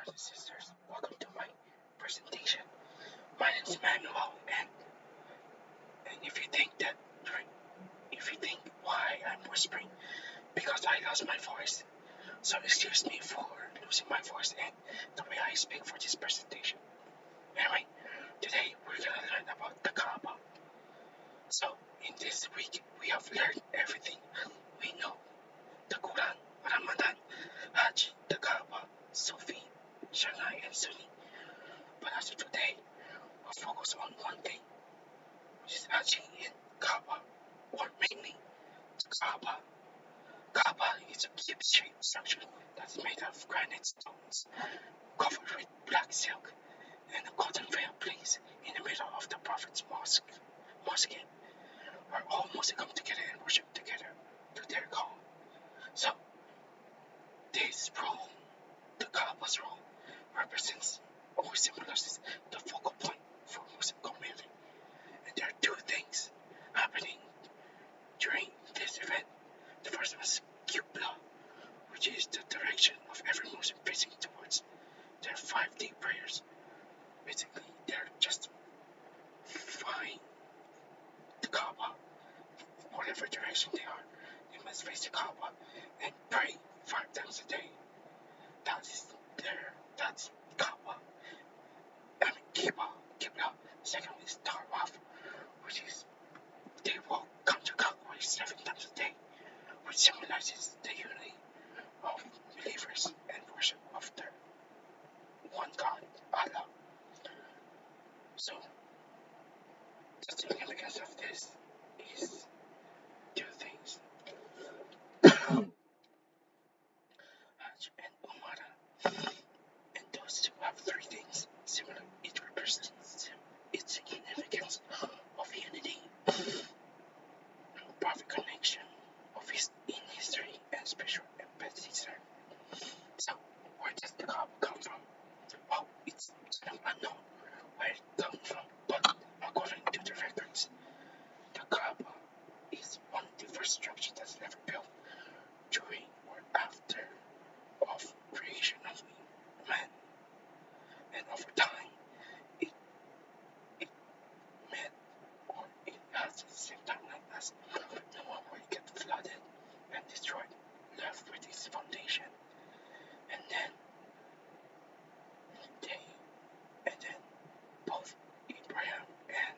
brothers and sisters, welcome to my presentation. My name is Manuel, and if you think why I'm whispering, because I lost my voice, so excuse me for losing my voice and the way I speak for this presentation. Anyway, today we're gonna learn about the Kaaba. So in this week we have learned everything we know: the Quran, Ramadan, Hajj, the Kaaba, Sufi, Shanghai, and Sunni. But as of today, we'll focus on one thing, which is actually in Kaaba, or mainly the Kaaba. Kaaba is a cube-shaped structure that's made of granite stones, covered with black silk, and a cotton veil placed in the middle of the Prophet's mosque, where all Muslims come together and worship together to their call. So, this role, the Kaaba's role, represents or symbolizes the focal point for Muslim community. And there are two things happening during this event. The first one is Qibla, which is the direction of every Muslim facing towards their 5-day prayers. Basically, they're just flying the Kaaba, whatever direction they are. They must face the Kaaba and pray 5 times a day. That's Kaaba. I mean, Qibla. Second is Tawaf, which is they walk counterclockwise 7 times a day, which symbolizes the unity of believers and worship of their one God, Allah. So, the significance of this is two things: Hajj and Umrah. And those two have three things similar. It represents its significance of unity, prophet connection, in history, and spiritual empathy. So, where does the Kaaba come from? Well, it's unknown where it comes from, but according to the records, the Kaaba is one of the first structures that's ever built during or after of creation of man. And over time, it met, or it has the same timeline as Noah, where it got flooded and destroyed, left with its foundation. And then both Abraham and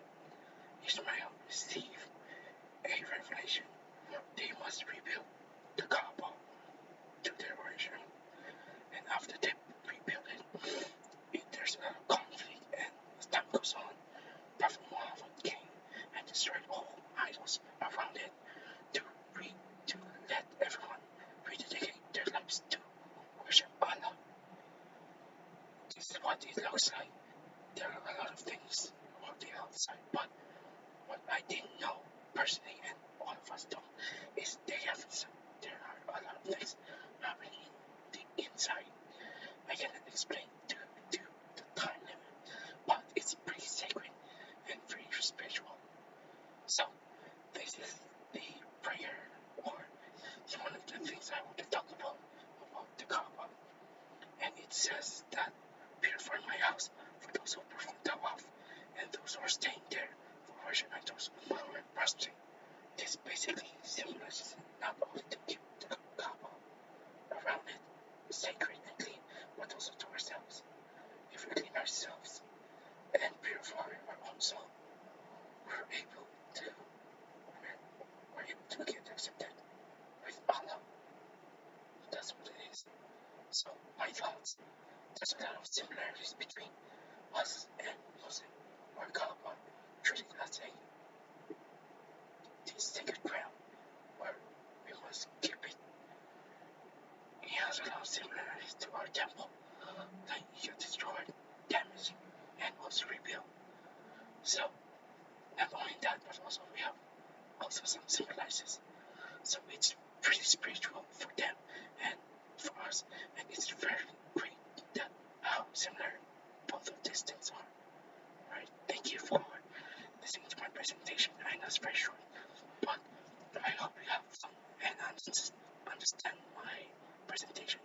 Ishmael received a revelation. They must rebuild the Kaaba to their original. And after they rebuild it, there's a lot of conflict, and as time goes on, Prophet Muhammad came and destroyed all idols around it to let everyone rededicate their lives to worship Allah. This is what it looks like. There are a lot of things on the outside, but what I didn't know personally, and all of us don't, is there are a lot of things happening in the inside. I cannot explain due to the time limit, but it's pretty sacred and very spiritual. So, this is the prayer, or it's one of the things I want to talk about the Kaaba. And it says that, purify my house for those who perform tawaf, and those who are staying there for worship, and those who are prostrate. This basically symbolizes not only to keep the Kaaba around it sacred and clean, but also to ourselves. If we clean ourselves and purify our own soul, we're able to get accepted with Allah. That's what it is. So, my thoughts: there's a lot of similarities between us and Muslim, or Kaaba, treated as the sacred ground where we must keep it. It has a lot of similarities to our temple, like it got destroyed, damaged, and was rebuilt. So, not only that, but also we have also some symbolizes. So it's pretty spiritual for them and for us, and it's very great that how similar both of these things are. Right? Thank you for listening to my presentation. I know it's very short, but I hope you have fun and understand my presentation.